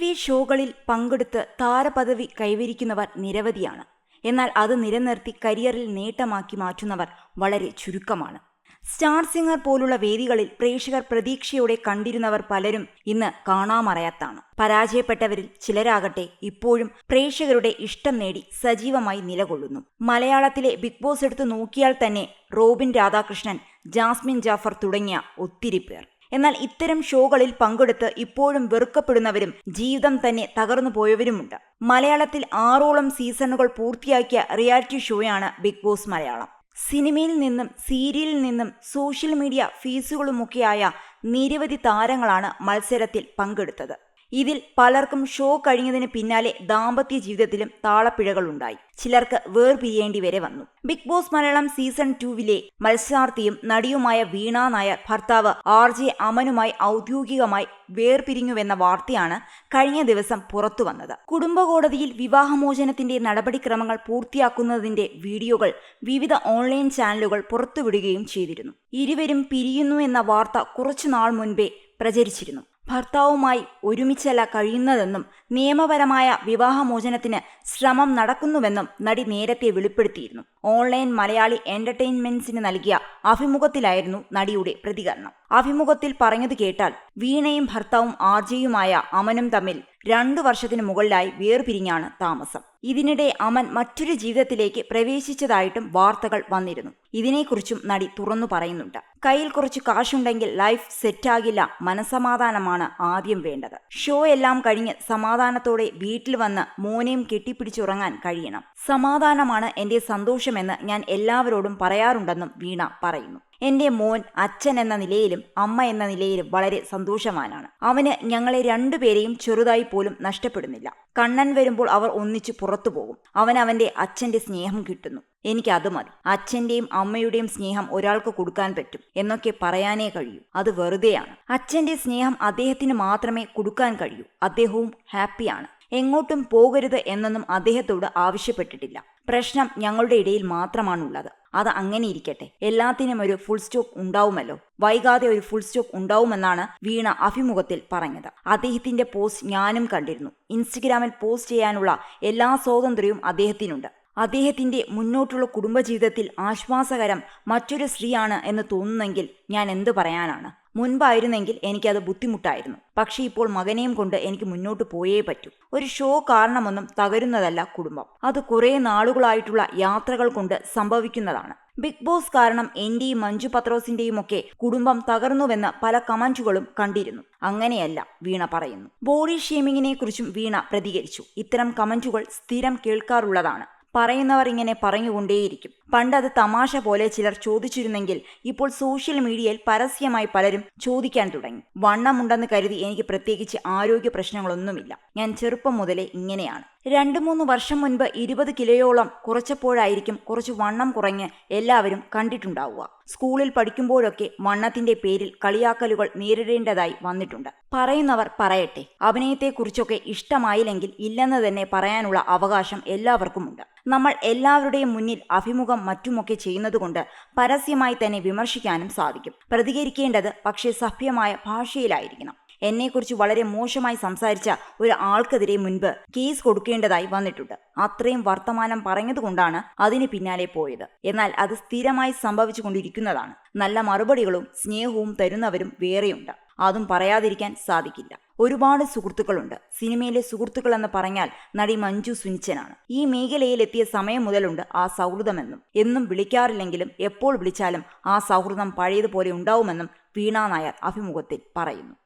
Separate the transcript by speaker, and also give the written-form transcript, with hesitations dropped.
Speaker 1: TV ഷോകളിൽ പങ്കെടുത്ത് താരപദവി കൈവരിക്കുന്നവർ നിരവധിയാണ്. എന്നാൽ അത് നിലനിർത്തി കരിയറിൽ നേട്ടമാക്കി മാറ്റുന്നവർ വളരെ ചുരുക്കമാണ്. സ്റ്റാർ സിംഗർ പോലുള്ള വേദികളിൽ പ്രേക്ഷകർ പ്രതീക്ഷയോടെ കണ്ടിരുന്നവർ പലരും ഇന്ന് കാണാമറയത്താണ്. പരാജയപ്പെട്ടവരിൽ ചിലരാകട്ടെ ഇപ്പോഴും പ്രേക്ഷകരുടെ ഇഷ്ടം നേടി സജീവമായി നിലകൊള്ളുന്നു. മലയാളത്തിലെ ബിഗ് ബോസ് എടുത്തു നോക്കിയാൽ തന്നെ റോബിൻ രാധാകൃഷ്ണൻ, ജാസ്മിൻ ജാഫർ തുടങ്ങിയ ഒത്തിരി പേർ. എന്നാൽ ഇത്തരം ഷോകളിൽ പങ്കെടുത്ത് ഇപ്പോഴും വെറുക്കപ്പെടുന്നവരും ജീവിതം തന്നെ തകർന്നു പോയവരുമുണ്ട്. മലയാളത്തിൽ 6ഓളം സീസണുകൾ പൂർത്തിയാക്കിയ റിയാലിറ്റി ഷോയാണ് ബിഗ് ബോസ് മലയാളം. സിനിമയിൽ നിന്നും സീരിയലിൽ നിന്നും സോഷ്യൽ മീഡിയ ഫേസുകളുമൊക്കെയായ നിരവധി താരങ്ങളാണ് മത്സരത്തിൽ പങ്കെടുത്തത്. ഇതിൽ പലർക്കും ഷോ കഴിഞ്ഞതിന് പിന്നാലെ ദാമ്പത്യ ജീവിതത്തിലും താളപ്പിഴകളുണ്ടായി. ചിലർക്ക് വേർപിരിയേണ്ടി വരെ വന്നു. ബിഗ് ബോസ് മലയാളം സീസൺ 2 മത്സരാർത്ഥിയും നടിയുമായ വീണ നായർ ഭർത്താവ് RJ അമനുമായി ഔദ്യോഗികമായി വേർപിരിഞ്ഞുവെന്ന വാർത്തയാണ് കഴിഞ്ഞ ദിവസം പുറത്തു വന്നത്. കുടുംബകോടതിയിൽ വിവാഹമോചനത്തിന്റെ നടപടിക്രമങ്ങൾ പൂർത്തിയാക്കുന്നതിന്റെ വീഡിയോകൾ വിവിധ ഓൺലൈൻ ചാനലുകൾ പുറത്തുവിടുകയും ചെയ്തിരുന്നു. ഇരുവരും പിരിയുന്നു എന്ന വാർത്ത കുറച്ചുനാൾ മുൻപേ പ്രചരിച്ചിരുന്നു. ഭർത്താവുമായി ഒരുമിച്ചല്ല കഴിയുന്നതെന്നും നിയമപരമായ വിവാഹമോചനത്തിന് ശ്രമം നടക്കുന്നുവെന്നും നടി നേരത്തെ വെളിപ്പെടുത്തിയിരുന്നു. ഓൺലൈൻ മലയാളി എന്റർടൈൻമെന്റ്സിന് നൽകിയ അഭിമുഖത്തിലായിരുന്നു നടിയുടെ പ്രതികരണം. അഭിമുഖത്തിൽ പറഞ്ഞത് കേട്ടാൽ വീണയും ഭർത്താവും RJയുമായ അമനും തമ്മിൽ 2 വർഷത്തിനു മുകളിലായി വേർപിരിഞ്ഞാണ് താമസം. ഇതിനിടെ അമൻ മറ്റൊരു ജീവിതത്തിലേക്ക് പ്രവേശിച്ചതായിട്ടും വാർത്തകൾ വന്നിരുന്നു. ഇതിനെക്കുറിച്ചും നടി തുറന്നു പറയുന്നുണ്ട്. കയ്യിൽ കുറച്ച് കാശുണ്ടെങ്കിൽ ലൈഫ് സെറ്റാകില്ല, മനസമാധാനമാണ് ആദ്യം വേണ്ടത്. ഷോ എല്ലാം കഴിഞ്ഞ് സമാധാനത്തോടെ വീട്ടിൽ വന്ന് മോനെയും കെട്ടിപ്പിടിച്ചുറങ്ങാൻ കഴിയണം. സമാധാനമാണ് എന്റെ സന്തോഷമെന്ന് ഞാൻ എല്ലാവരോടും പറയാറുണ്ടെന്നും വീണ പറയുന്നു. എന്റെ മോൻ അച്ഛൻ എന്ന നിലയിലും അമ്മ എന്ന നിലയിലും വളരെ സന്തോഷവാനാണ്. അവന് ഞങ്ങളെ 2 പേരെയും ചെറുതായി പോലും നഷ്ടപ്പെടുന്നില്ല. കണ്ണൻ വരുമ്പോൾ അവർ ഒന്നിച്ചു പുറത്തു പോകും. അവന്റെ അച്ഛന്റെ സ്നേഹം കിട്ടുന്നു. എനിക്ക് അത് മതി. അച്ഛന്റെയും അമ്മയുടെയും സ്നേഹം ഒരാൾക്ക് കൊടുക്കാൻ പറ്റും എന്നൊക്കെ പറയാനേ കഴിയൂ. അത് വെറുതെയാണ്. അച്ഛന്റെ സ്നേഹം അദ്ദേഹത്തിന് മാത്രമേ കൊടുക്കാൻ കഴിയൂ. അദ്ദേഹവും ഹാപ്പിയാണ്. എങ്ങോട്ടും പോകരുത് എന്നൊന്നും അദ്ദേഹത്തോട് ആവശ്യപ്പെട്ടിട്ടില്ല. പ്രശ്നം ഞങ്ങളുടെ ഇടയിൽ മാത്രമാണുള്ളത്. അത് അങ്ങനെ ഇരിക്കട്ടെ. എല്ലാത്തിനും ഒരു ഫുൾ സ്റ്റോപ്പ് ഉണ്ടാവുമല്ലോ. വൈകാതെ ഒരു ഫുൾ സ്റ്റോപ്പ് ഉണ്ടാവുമെന്നാണ് വീണ അഭിമുഖത്തിൽ പറഞ്ഞത്. അദ്ദേഹത്തിന്റെ പോസ്റ്റ് ഞാനും കണ്ടിരുന്നു. ഇൻസ്റ്റഗ്രാമിൽ പോസ്റ്റ് ചെയ്യാനുള്ള എല്ലാ സ്വാതന്ത്ര്യവും അദ്ദേഹത്തിനുണ്ട്. അദ്ദേഹത്തിന്റെ മുന്നോട്ടുള്ള കുടുംബജീവിതത്തിൽ ആശ്വാസകരം മറ്റൊരു സ്ത്രീയാണ് എന്ന് തോന്നുന്നെങ്കിൽ ഞാൻ എന്തു പറയാനാണ്. മുൻപായിരുന്നെങ്കിൽ എനിക്കത് ബുദ്ധിമുട്ടായിരുന്നു. പക്ഷേ ഇപ്പോൾ മകനെയും കൊണ്ട് എനിക്ക് മുന്നോട്ട് പോയേ പറ്റൂ. ഒരു ഷോ കാരണമൊന്നും തകരുന്നതല്ല കുടുംബം. അത് കുറേ നാളുകളായിട്ടുള്ള യാത്രകൾ കൊണ്ട് സംഭവിക്കുന്നതാണ്. ബിഗ് ബോസ് കാരണം എന്റെയും മഞ്ജു പത്രോസിന്റെയും ഒക്കെ കുടുംബം തകർന്നുവെന്ന് പല കമന്റുകളും കണ്ടിരുന്നു. അങ്ങനെയല്ല വീണ പറയുന്നു. ബോഡി ഷേമിങ്ങിനെ കുറിച്ചും വീണ പ്രതികരിച്ചു. ഇത്തരം കമന്റുകൾ സ്ഥിരം കേൾക്കാറുള്ളതാണ്. പറയുന്നവർ ഇങ്ങനെ പറഞ്ഞുകൊണ്ടേയിരിക്കും. പണ്ടത് തമാശ പോലെ ചിലർ ചോദിച്ചിരുന്നെങ്കിൽ ഇപ്പോൾ സോഷ്യൽ മീഡിയയിൽ പരസ്യമായി പലരും ചോദിക്കാൻ തുടങ്ങി. വണ്ണമുണ്ടെന്ന് കരുതി എനിക്ക് പ്രത്യേകിച്ച് ആരോഗ്യ പ്രശ്നങ്ങളൊന്നുമില്ല. ഞാൻ ചെറുപ്പം മുതലേ ഇങ്ങനെയാണ്. 2-3 വർഷം മുൻപ് 20 കിലോയോളം കുറച്ചപ്പോഴായിരിക്കും കുറച്ച് വണ്ണം കുറഞ്ഞ് എല്ലാവരും കണ്ടിട്ടുണ്ടാവുക. സ്കൂളിൽ പഠിക്കുമ്പോഴൊക്കെ വണ്ണത്തിന്റെ പേരിൽ കളിയാക്കലുകൾ നേരിടേണ്ടതായി വന്നിട്ടുണ്ട്. പറയുന്നവർ പറയട്ടെ. അഭിനയത്തെക്കുറിച്ചൊക്കെ ഇഷ്ടമായില്ലെങ്കിൽ ഇല്ലെന്ന് തന്നെ പറയാനുള്ള അവകാശം എല്ലാവർക്കുമുണ്ട്. നമ്മൾ എല്ലാവരുടെയും മുന്നിൽ അഭിമുഖം മറ്റുമൊക്കെ ചെയ്യുന്നതുകൊണ്ട് പരസ്യമായി തന്നെ വിമർശിക്കാനും സാധിക്കും. പ്രതികരിക്കേണ്ടത് പക്ഷേ സഭ്യമായ ഭാഷയിലായിരിക്കണം. എന്നെക്കുറിച്ച് വളരെ മോശമായി സംസാരിച്ച ഒരു ആൾക്കെതിരെ മുൻപ് കേസ് കൊടുക്കേണ്ടതായി വന്നിട്ടുണ്ട്. അത്രയും വർത്തമാനം പറഞ്ഞതുകൊണ്ടാണ് അതിന് പിന്നാലെ പോയത്. എന്നാൽ അത് സ്ഥിരമായി സംഭവിച്ചു കൊണ്ടിരിക്കുന്നതാണ്. നല്ല മറുപടികളും സ്നേഹവും തരുന്നവരും വേറെയുണ്ട്. അതും പറയാതിരിക്കാൻ സാധിക്കില്ല. ഒരുപാട് സുഹൃത്തുക്കളുണ്ട്. സിനിമയിലെ സുഹൃത്തുക്കൾ എന്ന് പറഞ്ഞാൽ നടി മഞ്ജു സുനിച്ചനാണ്. ഈ മേഖലയിൽ എത്തിയ സമയം മുതലുണ്ട് ആ സൗഹൃദമെന്നും. എന്നും വിളിക്കാറില്ലെങ്കിലും എപ്പോൾ വിളിച്ചാലും ആ സൗഹൃദം പഴയതുപോലെ ഉണ്ടാവുമെന്നും വീണ നായർ അഭിമുഖത്തിൽ പറയുന്നു.